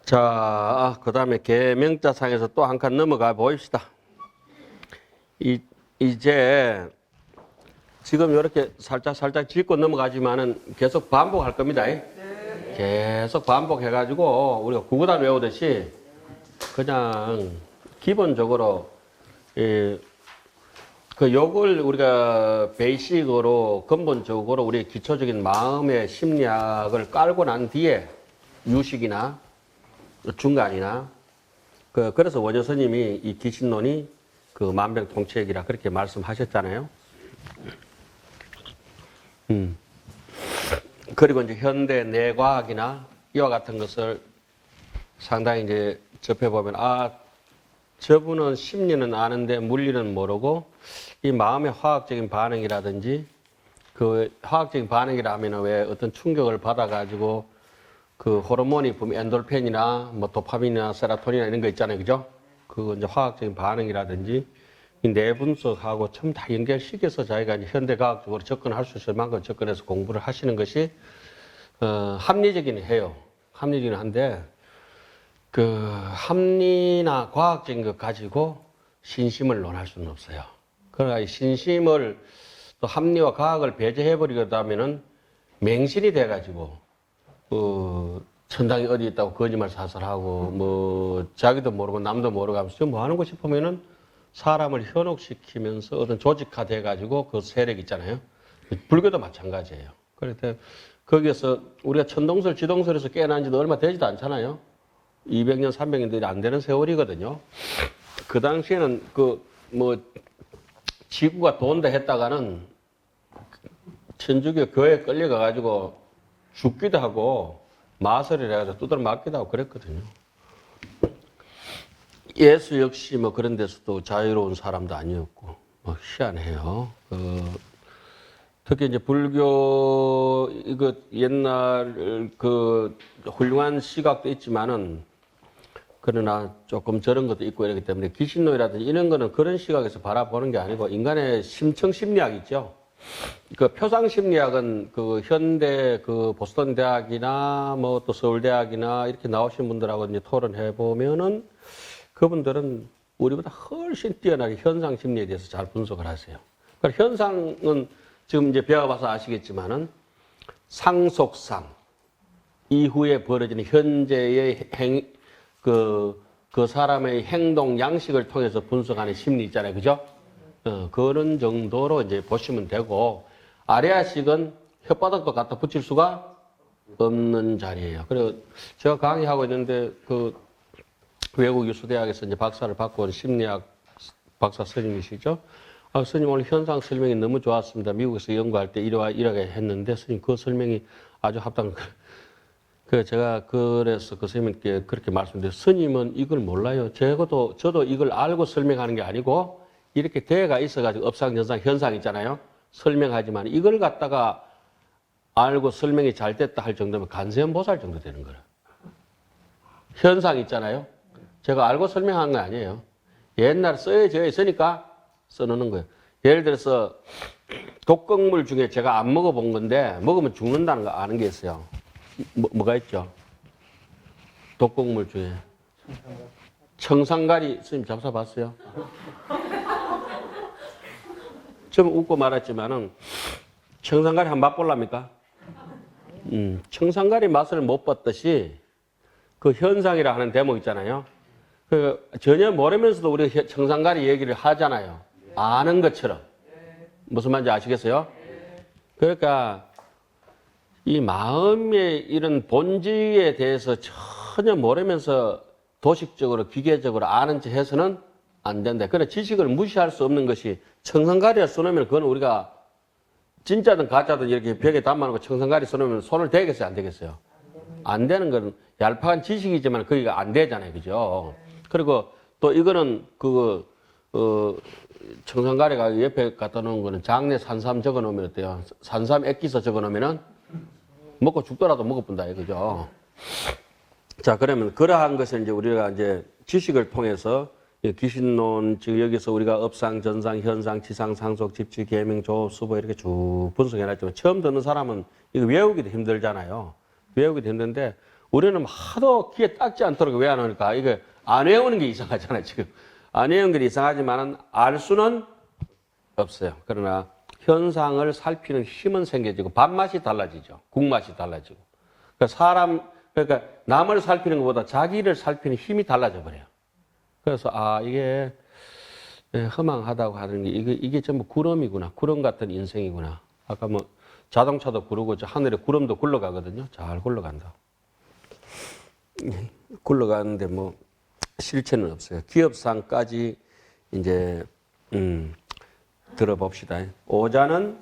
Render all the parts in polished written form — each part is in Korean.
자, 그 다음에 계명자상에서 또 한 칸 넘어가 보입시다. 이제 지금 이렇게 살짝 짚고 넘어가지만은 계속 반복할 겁니다. 계속 반복해가지고 우리가 구구단 외우듯이 그냥 기본적으로 그 요걸 우리가 베이식으로 근본적으로 우리 기초적인 마음의 심리학을 깔고 난 뒤에 유식이나 중간이나 그래서 원효 스님이 이 기신론이 그 만병통치약이라 그렇게 말씀하셨잖아요. 그리고 이제 현대 뇌과학이나 이와 같은 것을 상당히 이제 접해보면, 저분은 심리는 아는데 물리는 모르고 이 마음의 화학적인 반응이라든지 그 화학적인 반응이라면 왜 어떤 충격을 받아가지고 그 호르몬이 보면 엔돌핀이나 뭐 도파민이나 세로토닌이나 이런 거 있잖아요. 그죠? 그 이제 화학적인 반응이라든지 이 뇌분석하고 전부 다 연결시켜서 자기가 이제 현대과학적으로 접근할 수 있을 만큼 접근해서 공부를 하시는 것이 합리적이긴 해요. 합리적이긴 한데 그 합리나 과학적인 것 가지고 신심을 논할 수는 없어요. 그러니까 이 신심을 또 합리와 과학을 배제해버리게 되면은 맹신이 돼가지고 천당이 어디 있다고 거짓말 사설하고 뭐 자기도 모르고 남도 모르고 하면서 지금 뭐 하는 거 싶으면은 사람을 현혹시키면서 어떤 조직화돼 가지고 그 세력 있잖아요. 불교도 마찬가지예요. 그래서 거기에서 우리가 천동설, 지동설에서 깨어난 지도 얼마 되지도 않잖아요. 200년, 300년들이 안 되는 세월이거든요. 그 당시에는 지구가 돈다 했다가는 천주교 교회에 끌려가 가지고 죽기도 하고 마설이라 해가지고 두드려 맞기도 하고 그랬거든요. 예수 역시 뭐 그런 데서도 자유로운 사람도 아니었고 뭐 희한해요. 특히 이제 불교 이거 옛날 그 훌륭한 시각도 있지만은 그러나 조금 저런 것도 있고 이러기 때문에 기신론이라든지 이런 거는 그런 시각에서 바라보는 게 아니고 인간의 심층 심리학 있죠. 그 표상 심리학은 그 현대 그 보스턴 대학이나 뭐 또 서울대학이나 이렇게 나오신 분들하고 이제 토론해 보면은 그분들은 우리보다 훨씬 뛰어나게 현상 심리에 대해서 잘 분석을 하세요. 그러니까 현상은 지금 이제 배워봐서 아시겠지만은 상속상 이후에 벌어지는 현재의 그 사람의 행동 양식을 통해서 분석하는 심리 있잖아요. 그죠? 그런 정도로 이제 보시면 되고, 아래아식은 혓바닥도 갖다 붙일 수가 없는 자리예요. 그리고 제가 강의하고 있는데 그 외국 유수대학에서 이제 박사를 받고 온 심리학 박사 스님이시죠. 스님 오늘 현상 설명이 너무 좋았습니다. 미국에서 연구할 때 이러게 했는데 스님 그 설명이 아주 합당. 제가 그래서 그 스님께 그렇게 말씀드렸어요. 스님은 이걸 몰라요. 저도 이걸 알고 설명하는 게 아니고 이렇게 대가 있어가지고 업상전상 현상 있잖아요. 설명하지만 이걸 갖다가 알고 설명이 잘 됐다 할 정도면 간세음보살 정도 되는 거라. 현상 있잖아요. 제가 알고 설명한 거 아니에요. 옛날에 써져 있으니까 써놓는 거예요. 예를 들어서 독극물 중에 제가 안 먹어본 건데 먹으면 죽는다는 거 아는 게 있어요. 뭐가 있죠? 독극물 중에 청산가리 스님 잡숴봤어요? 좀 웃고 말았지만은 청산가리 한번 맛볼랍니까? 청산가리 맛을 못 봤듯이 그 현상이라 하는 대목 있잖아요. 전혀 모르면서도 우리가 청산가리 얘기를 하잖아요. 아는 것처럼. 무슨 말인지 아시겠어요? 그러니까 이 마음의 이런 본질에 대해서 전혀 모르면서 도식적으로 기계적으로 아는 체 해서는 안 된다. 그래 지식을 무시할 수 없는 것이 청산가리를 써놓으면 그건 우리가 진짜든 가짜든 이렇게 벽에 담아놓고 청산가리 써놓으면 손을 대겠어요? 안 되겠어요? 안 되는 건 얄팍한 지식이지만 그게 안 되잖아요. 그죠? 그리고 또 이거는 청산가리가 옆에 갖다 놓은 거는 장내 산삼 적어 놓으면 어때요? 산삼 액기서 적어 놓으면은 먹고 죽더라도 먹어본다. 그죠? 자, 그러면 그러한 것을 이제 우리가 이제 지식을 통해서 기신론, 즉 여기서 우리가 업상, 전상, 현상, 지상, 상속, 집지, 계명, 조업, 수보 이렇게 쭉 분석해놨지만 처음 듣는 사람은 이거 외우기도 힘들잖아요. 외우기도 힘든데 우리는 하도 귀에 닦지 않도록 왜 안 하니까 이게 안 외우는 게 이상하잖아요, 지금. 안 외우는 게 이상하지만은 알 수는 없어요. 그러나 현상을 살피는 힘은 생겨지고 밥맛이 달라지죠. 국맛이 달라지고. 그러니까 남을 살피는 것보다 자기를 살피는 힘이 달라져 버려요. 그래서 이게 허망하다고 하는 게 이게 전부 구름이구나. 구름 같은 인생이구나. 아까 뭐 자동차도 구르고 저 하늘에 구름도 굴러가거든요. 잘 굴러간다. 굴러가는데 뭐 실체는 없어요. 기업상까지 이제 들어봅시다. 오자는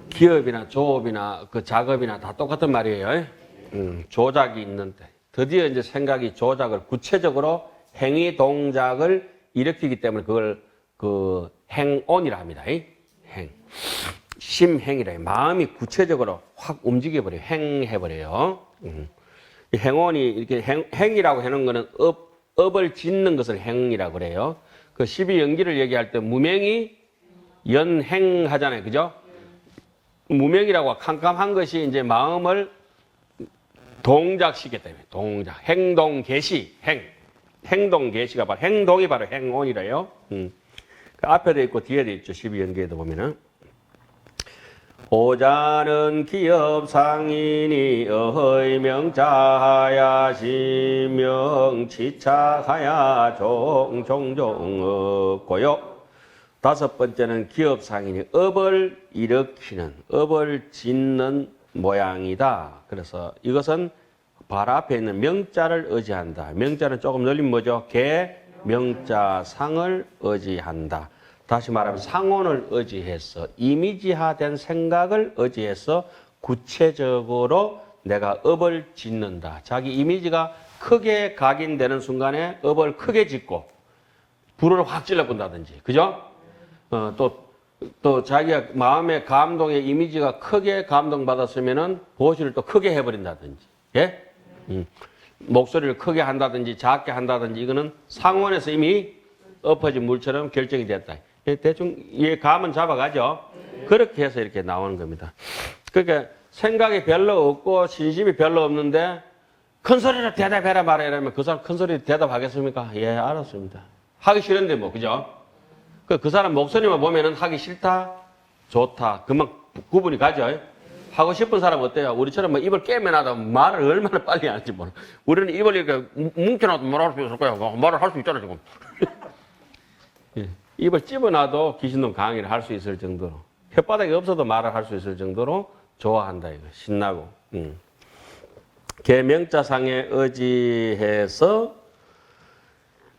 기업이나 조업이나 그 작업이나 다 똑같은 말이에요. 조작이 있는데 드디어 이제 생각이 조작을 구체적으로 행위 동작을 일으키기 때문에 그걸 그 행온이라 합니다. 행. 심행이라 해요. 마음이 구체적으로 확 움직여버려요. 행해버려요. 이 행온이 이렇게 행이라고 해놓은 거는 업을 짓는 것을 행이라고 그래요. 그 12연기를 얘기할 때 무명이 연행하잖아요. 그죠? 무명이라고 캄캄한 것이 이제 마음을 동작시켰다. 동작. 행동 개시. 행동 개시가 바로 행동이 바로 행온이래요. 그 앞에도 있고 뒤에도 있죠. 12연기에도 보면은. 오자는 기업상인이 어허이명자하야 지명치착하야 종종 없고요. 다섯 번째는 기업상인이 업을 일으키는, 업을 짓는 모양이다. 그래서 이것은 발 앞에 있는 명자를 의지한다. 명자는 조금 늘린 뭐죠? 명자상을 의지한다. 다시 말하면 상온을 의지해서 이미지화된 생각을 의지해서 구체적으로 내가 업을 짓는다. 자기 이미지가 크게 각인되는 순간에 업을 크게 짓고 불을 확 질러본다든지. 그죠? 또 자기가 마음의 감동의 이미지가 크게 감동받았으면은 보시를 또 크게 해버린다든지. 예? 목소리를 크게 한다든지 작게 한다든지 이거는 상온에서 이미 엎어진 물처럼 결정이 됐다. 대충 감은 잡아가죠. 그렇게 해서 이렇게 나오는 겁니다. 그러니까 생각이 별로 없고 신심이 별로 없는데 큰 소리로 대답해라 말해 이러면 그 사람 큰 소리로 대답하겠습니까? 예, 알았습니다. 하기 싫은데 뭐, 그죠? 그 사람 목소리만 보면은 하기 싫다, 좋다, 금방 구분이 가죠. 하고 싶은 사람 어때요? 우리처럼 뭐 입을 깨매나도 말을 얼마나 빨리 하는지 몰라. 우리는 입을 이렇게 뭉쳐놔도 말할 수 있을 거야. 말을 할 수 있잖아, 지금. 예. 입을 찝어놔도 귀신놈 강의를 할 수 있을 정도로, 혓바닥이 없어도 말을 할 수 있을 정도로 좋아한다, 이거. 신나고. 계명자상에 의지해서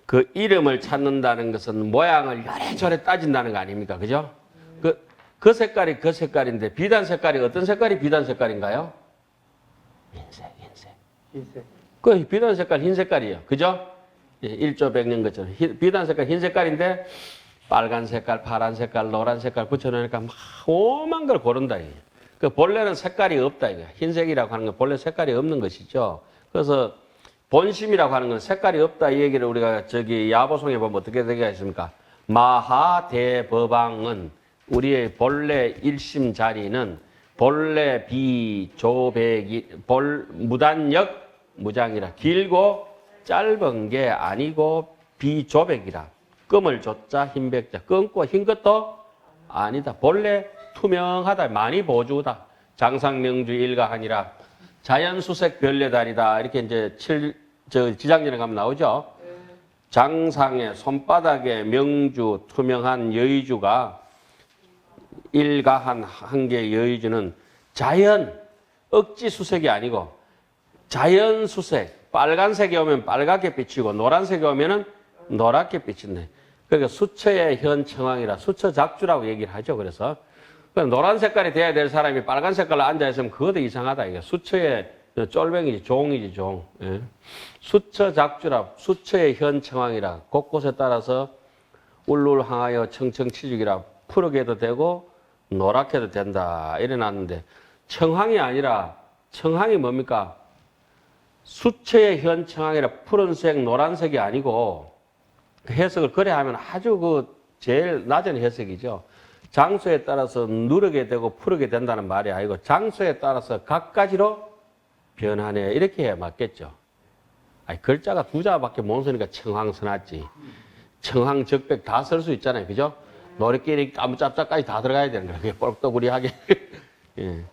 그 이름을 찾는다는 것은 모양을 요래저래 따진다는 거 아닙니까? 그죠? 그 색깔이 그 색깔인데, 비단 색깔이 어떤 색깔이 비단 색깔인가요? 흰색. 그 비단 색깔 흰 색깔이에요. 그죠? 예, 일조백년 것처럼. 비단 색깔 흰 색깔인데, 빨간 색깔, 파란 색깔, 노란 색깔 붙여놓으니까 막 오만 걸 고른다. 이게. 그 본래는 색깔이 없다. 이거. 흰색이라고 하는 건 본래 색깔이 없는 것이죠. 그래서 본심이라고 하는 건 색깔이 없다. 이 얘기를 우리가 저기 야보송에 보면 어떻게 되겠습니까? 마하대법왕은 우리의 본래 일심 자리는 본래 비조백이 무단역 무장이라 길고 짧은 게 아니고 비조백이라 끔을 조자 흰백자 끊고 흰 것도 아니다. 본래 투명하다. 많이 보주다. 장상명주 일가하니라 자연수색 별내다리다. 이렇게 이제 지장전에 가면 나오죠. 장상의 손바닥에 명주 투명한 여의주가 일가한 한 개의 여의주는 자연 억지 수색이 아니고 자연 수색. 빨간색이 오면 빨갛게 비치고 노란색이 오면은 노랗게 비친다. 그러니까 수처의 현청왕이라 수처작주라고 얘기를 하죠. 그래서 노란 색깔이 돼야 될 사람이 빨간 색깔로 앉아있으면 그것도 이상하다. 이게 수처의 쫄병이지 종이지 종. 예. 수처작주라 수처의 현청왕이라 곳곳에 따라서 울울항하여 청청치죽이라 푸르게도 되고 노랗게도 된다. 이래놨는데 청황이 아니라 청황이 뭡니까? 수처의 현청황이라 푸른색 노란색이 아니고 그 해석을 그래 하면 아주 그 제일 낮은 해석이죠. 장소에 따라서 누르게 되고 푸르게 된다는 말이 아니고 장소에 따라서 갖가지로 변하네. 이렇게 해야 맞겠죠. 아니, 글자가 두 자밖에 못 쓰니까 청황 써놨지. 청황, 적백 다 쓸 수 있잖아요. 그죠? 노래끼리 까무잡잡까지 다 들어가야 되는 거야. 그게 뻘떡우리하게. 예.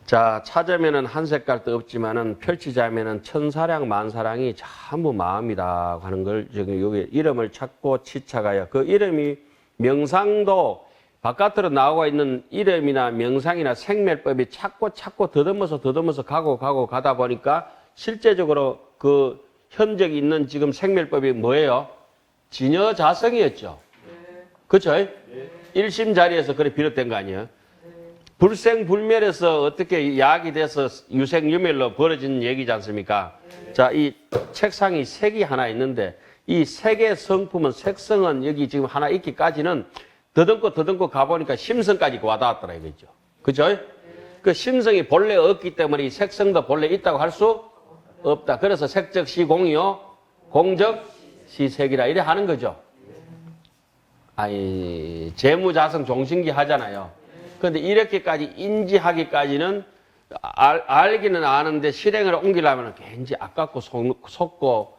자, 찾으면은 한 색깔도 없지만은 펼치자면은 천사량 만사량이 전부 마음이다 하는 걸 지금 여기 이름을 찾고 치착하여 그 이름이 명상도 바깥으로 나오고 있는 이름이나 명상이나 생멸법이 찾고 더듬어서 가고 가다 보니까 실제적으로 그 현적이 있는 지금 생멸법이 뭐예요? 진여자성이었죠. 그렇죠? 일심 자리에서 그래 비롯된 거 아니에요? 불생불멸에서 어떻게 약이 돼서 유생유멸로 벌어진 얘기지 않습니까? 자, 이 책상이 색이 하나 있는데 이 색의 성품은 색성은 여기 지금 하나 있기까지는 더듬고 가보니까 심성까지 와닿았더라 이거죠. 그죠? 그 심성이 본래 없기 때문에 이 색성도 본래 있다고 할 수 없다. 그래서 색적 시공이요, 공적 시색이라 이래 하는 거죠. 아니, 재무자성 종신기 하잖아요. 그런데 이렇게까지 인지하기까지는 알기는 아는데 실행을 옮기려면 굉장히 아깝고 속고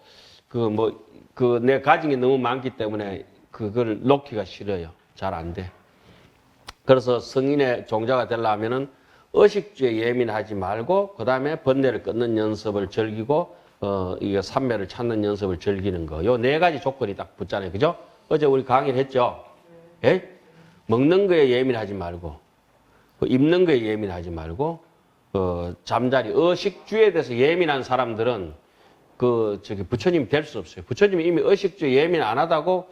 내 가진 게 너무 많기 때문에 그걸 놓기가 싫어요. 잘 안 돼. 그래서 성인의 종자가 되려면은 의식주에 예민하지 말고 그 다음에 번뇌를 끊는 연습을 즐기고 이게 삼매를 찾는 연습을 즐기는 거. 요 네 가지 조건이 딱 붙잖아요. 그죠? 어제 우리 강의를 했죠. 예? 먹는 거에 예민하지 말고 입는 거에 예민하지 말고 잠자리 의식주에 대해서 예민한 사람들은 부처님이 될 수 없어요. 부처님이 이미 의식주에 예민 안 하다고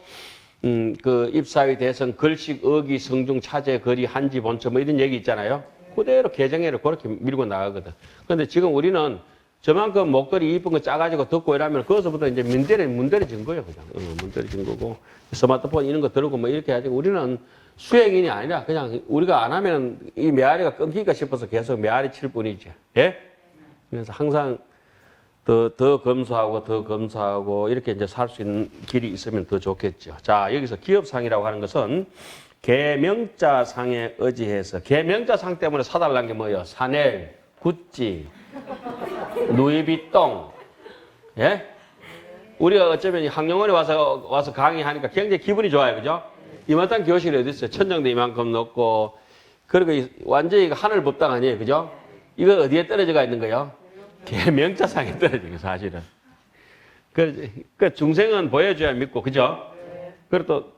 입사위 대선 글식 어기 성중 차제 거리 한지 본처 뭐 이런 얘기 있잖아요. 그대로 개정해를 그렇게 밀고 나가거든. 그런데 지금 우리는 저만큼 목걸이 이쁜 거 짜가지고 듣고 이러면 거기서부터 이제 문대려진 거예요. 그냥 문대려진 거고 스마트폰 이런 거 들고 뭐 이렇게 하지. 우리는 수행인이 아니라 그냥 우리가 안 하면 이 메아리가 끊기까 싶어서 계속 메아리 칠 뿐이지. 예? 그래서 항상 더 검소하고 이렇게 이제 살 수 있는 길이 있으면 더 좋겠죠. 자, 여기서 기업상이라고 하는 것은 계명자상에 의지해서 계명자상 때문에 사달란 게 뭐예요? 사넬, 구찌, 누이비똥. 예? 우리가 어쩌면 학령원에 와서 강의하니까 굉장히 기분이 좋아요. 그죠? 이만한 교실이 어디 있어요? 천정도 이만큼 넣고 그리고 완전히 하늘 법당 아니에요. 그죠? 이거 어디에 떨어져가 있는 거예요? 계명자상에 떨어지게 사실은. 그 중생은 보여줘야 믿고, 그죠? 그리고 또,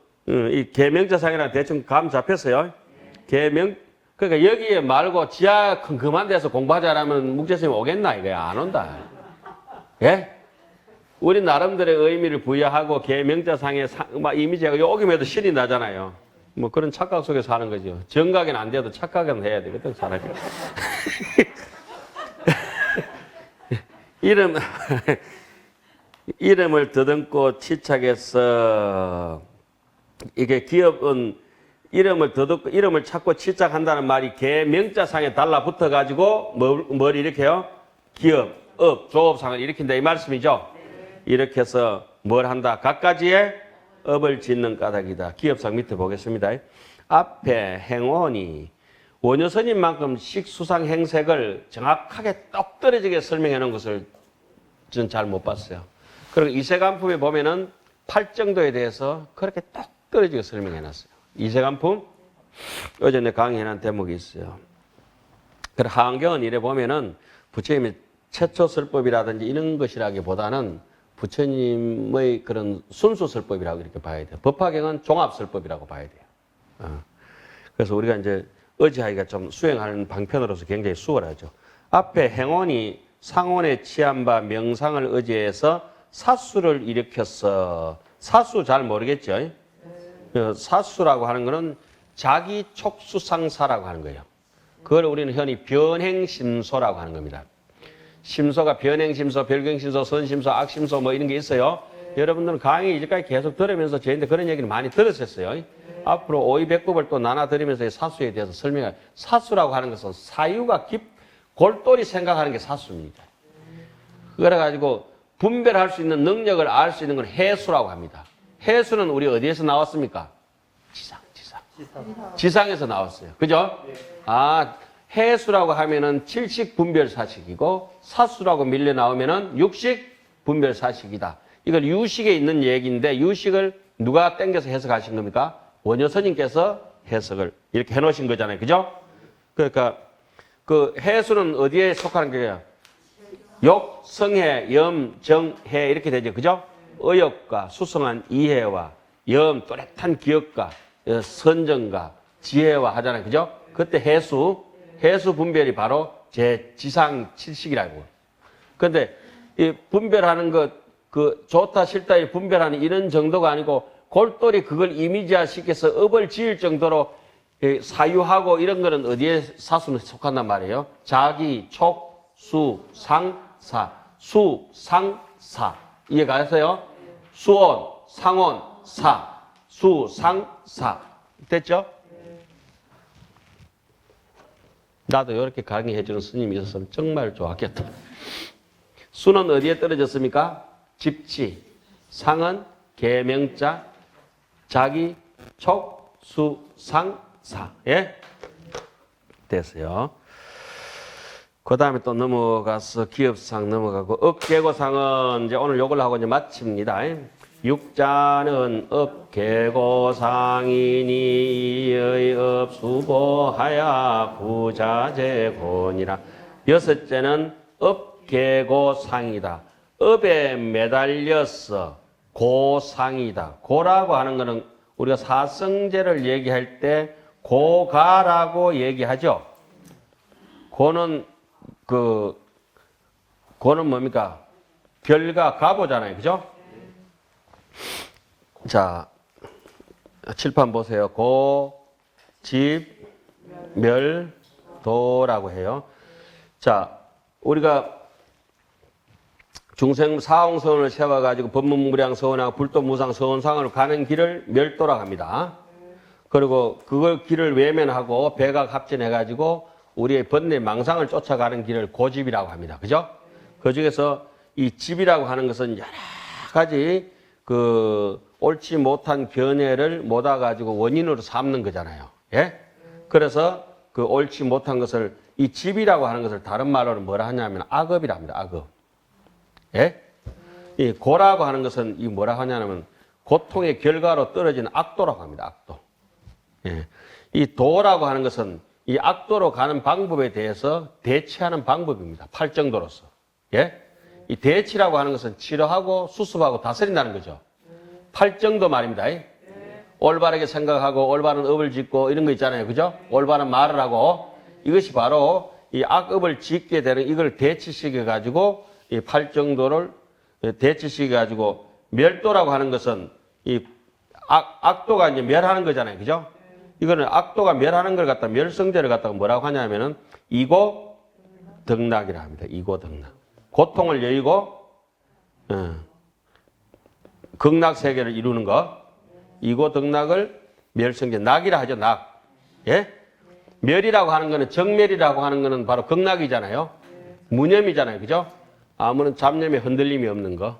이 계명자상이랑 대충 감 잡혔어요. 그러니까 여기에 말고 지하 큼큼한 데서 공부하자라면 묵재스님 오겠나? 이거야. 안 온다. 예? 우리 나름대로의 의미를 부여하고 계명자상의 이미지가 여기면도 신이 나잖아요. 뭐 그런 착각 속에서 하는 거죠. 정각은 안 돼도 착각은 해야 되거든, 사람이. 이름을 더듬고 치착해서 이게 기업은 이름을 찾고 치착한다는 말이 계명자상에 달라붙어 가지고 뭘 일으켜요? 기업, 업, 조업상을 일으킨다 이 말씀이죠. 이렇게 해서 뭘 한다? 각가지의 업을 짓는 까닭이다. 기업상 밑에 보겠습니다. 앞에 행원이 원효스님만큼 식수상 행색을 정확하게 똑 떨어지게 설명해 놓은 것을 저는 잘 못 봤어요. 그리고 이세간품에 보면은 팔정도에 대해서 그렇게 똑 떨어지게 설명해 놨어요. 이세간품? 어제 내 강의해 놓은 대목이 있어요. 그리고 하안경은 이래 보면은 부처님의 최초설법이라든지 이런 것이라기보다는 부처님의 그런 순수설법이라고 이렇게 봐야 돼요. 법화경은 종합설법이라고 봐야 돼요. 그래서 우리가 이제 의지하기가 좀 수행하는 방편으로서 굉장히 수월하죠. 앞에 행원이 상원에 취한 바 명상을 의지해서 사수를 일으켰어. 사수 잘 모르겠죠? 사수라고 하는 거는 자기 촉수상사라고 하는 거예요. 그걸 우리는 흔히 변행심소라고 하는 겁니다. 심소가 변행심소, 별경심소, 선심소, 악심소 뭐 이런 게 있어요. 여러분들은 강의 이제까지 계속 들으면서 저희한테 그런 얘기를 많이 들으셨어요. 앞으로 오이백법을 또 나눠 드리면서 사수에 대해서 설명할. 사수라고 하는 것은 사유가 골똘히 생각하는 게 사수입니다. 그래가지고 분별할 수 있는 능력을 알 수 있는 건 해수라고 합니다. 해수는 우리 어디에서 나왔습니까? 지상에서 나왔어요. 그죠? 해수라고 하면은 칠식 분별 사식이고 사수라고 밀려 나오면은 육식 분별 사식이다. 이걸 유식에 있는 얘기인데 유식을 누가 땡겨서 해석하신 겁니까? 원효 스님께서 해석을 이렇게 해놓으신 거잖아요. 그죠? 그러니까 그 해수는 어디에 속하는 거예요? 욕, 성해, 염, 정, 해 이렇게 되죠. 그죠? 의욕과 수성한 이해와 염, 또렷한 기억과 선정과 지혜와 하잖아요. 그죠? 그때 해수 분별이 바로 제 지상 칠식이라고. 그런데 이 분별하는 것, 그 좋다 싫다 이 분별하는 이런 정도가 아니고 골똘히 그걸 이미지화 시켜서 업을 지을 정도로 사유하고 이런 거는 어디에 사수는 속한단 말이에요. 자기, 촉, 수, 상, 사. 수, 상, 사. 이해가세요? 수온, 상온, 사. 수, 상, 사. 됐죠? 나도 이렇게 강의해주는 스님이 있었으면 정말 좋았겠다. 수는 어디에 떨어졌습니까? 집지. 상은 계명자. 자기, 촉, 수, 상, 사. 예? 됐어요. 그 다음에 또 넘어가서 기업상 넘어가고, 업계고상은 이제 오늘 요걸 하고 이제 마칩니다. 육자는 업계고상이니 이의 업수보하야 부자재곤이라. 여섯째는 업계고상이다. 업에 매달렸어. 고상이다. 고라고 하는 거는 우리가 사성제를 얘기할 때 고가라고 얘기하죠. 고는 고는 뭡니까? 별과 가보잖아요. 그죠? 자, 칠판 보세요. 고, 집, 멸, 도라고 해요. 자, 우리가 중생 사홍서원을 세워가지고 법문무량서원하고 불도무상서원상으로 가는 길을 멸도라고 합니다. 그리고 그걸 길을 외면하고 배각 합진해가지고 우리의 번뇌 망상을 쫓아가는 길을 고집이라고 합니다. 그죠? 그 중에서 이 집이라고 하는 것은 여러 가지 옳지 못한 견해를 모아가지고 원인으로 삼는 거잖아요. 예? 그래서 그 옳지 못한 것을 이 집이라고 하는 것을 다른 말로는 뭐라 하냐면 악업이라 합니다. 악업. 예? 이 고라고 하는 것은 이 뭐라 하냐면 고통의 결과로 떨어진 악도라고 합니다. 악도. 예. 이 도라고 하는 것은 이 악도로 가는 방법에 대해서 대치하는 방법입니다. 팔정도로서. 예? 이 대치라고 하는 것은 치료하고 수습하고 다스린다는 거죠. 팔정도 말입니다. 올바르게 생각하고 올바른 업을 짓고 이런 거 있잖아요. 그죠? 올바른 말을 하고 이것이 바로 이 악업을 짓게 되는 이걸 대치시켜 가지고 이 팔정도를 대치시켜 가지고 멸도라고 하는 것은 이 악도가 이제 멸하는 거잖아요. 그죠? 이거는 악도가 멸하는 걸 갖다 멸성제를 갖다가 뭐라고 하냐면은 이고 덕락이라 합니다. 이고 덕락. 고통을 여의고 극락 세계를 이루는 것. 이고 덕락을 멸성제 낙이라 하죠. 낙. 예? 멸이라고 하는 거는 정멸이라고 하는 거는 바로 극락이잖아요. 무념이잖아요. 그죠? 아무런 잡념에 흔들림이 없는 거.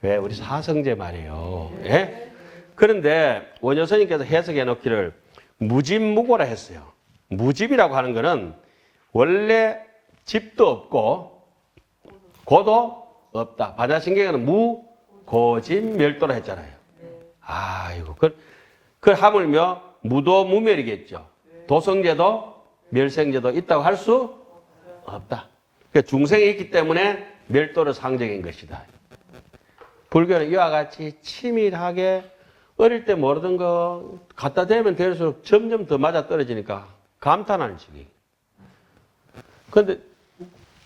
왜? 우리 사성제 말이에요. 예? 그런데 원효 스님께서 해석해 놓기를 무집무고라 했어요. 무집이라고 하는 거는 원래 집도 없고 고도 없다. 반야신경에는 무고집멸도라 했잖아요. 아이고, 그 하물며 무도무멸이겠죠. 도성제도 멸생제도 있다고 할 수 없다. 그러니까 중생이 있기 때문에 멸도를 상정한 것이다. 불교는 이와 같이 치밀하게 어릴 때 모르던 거 갖다 대면 될수록 점점 더 맞아 떨어지니까 감탄하는 식이에요. 그런데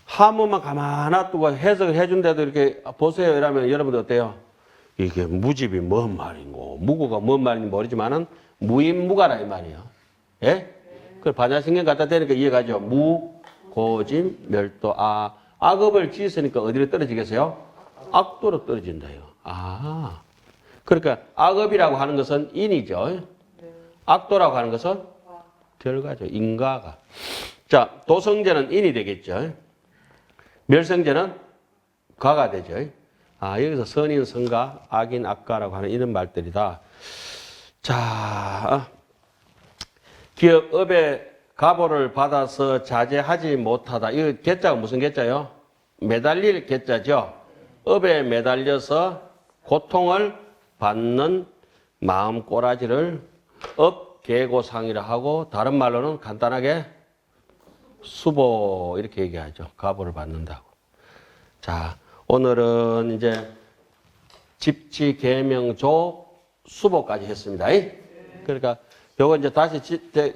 하모만 가만히 놔두고 해석을 해준데도 이렇게 보세요 이러면 여러분들 어때요? 이게 무집이 뭔 말이고 무고가 뭔 말인지 모르지만은 무인무가라 이 말이에요. 예? 그 반야신경 갖다 대니까 이해가죠? 무고집 멸도. 악업을 지었으니까 어디로 떨어지겠어요? 악도로 떨어진다요. 그러니까 악업이라고 하는 것은 인이죠. 악도라고 하는 것은 결과죠. 인과가. 자, 도성제는 인이 되겠죠. 멸성제는 과가 되죠. 여기서 선인, 선가, 악인, 악가라고 하는 이런 말들이다. 자, 기업업에 가보를 받아서 자제하지 못하다. 이거 개자가 무슨 개자요? 매달릴 개자죠. 업에 매달려서 고통을 받는 마음 꼬라지를 업계고상이라 하고, 다른 말로는 간단하게 수보 이렇게 얘기하죠. 가보를 받는다고. 자, 오늘은 이제 집지 계명조 수보까지 했습니다. 그러니까 요거 이제 다시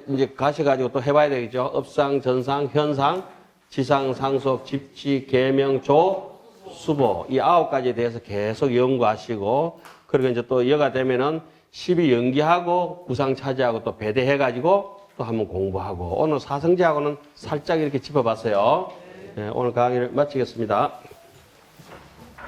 이제 가셔가지고 또 해봐야 되겠죠. 업상, 전상, 현상, 지상, 상속, 집지, 계명조, 수보 이 9가지에 대해서 계속 연구하시고, 그리고 이제 또 여가 되면은 12 연기하고 구상 차지하고 또 배대해가지고 또 한번 공부하고, 오늘 사성제하고는 살짝 이렇게 짚어봤어요. 네, 오늘 강의를 마치겠습니다.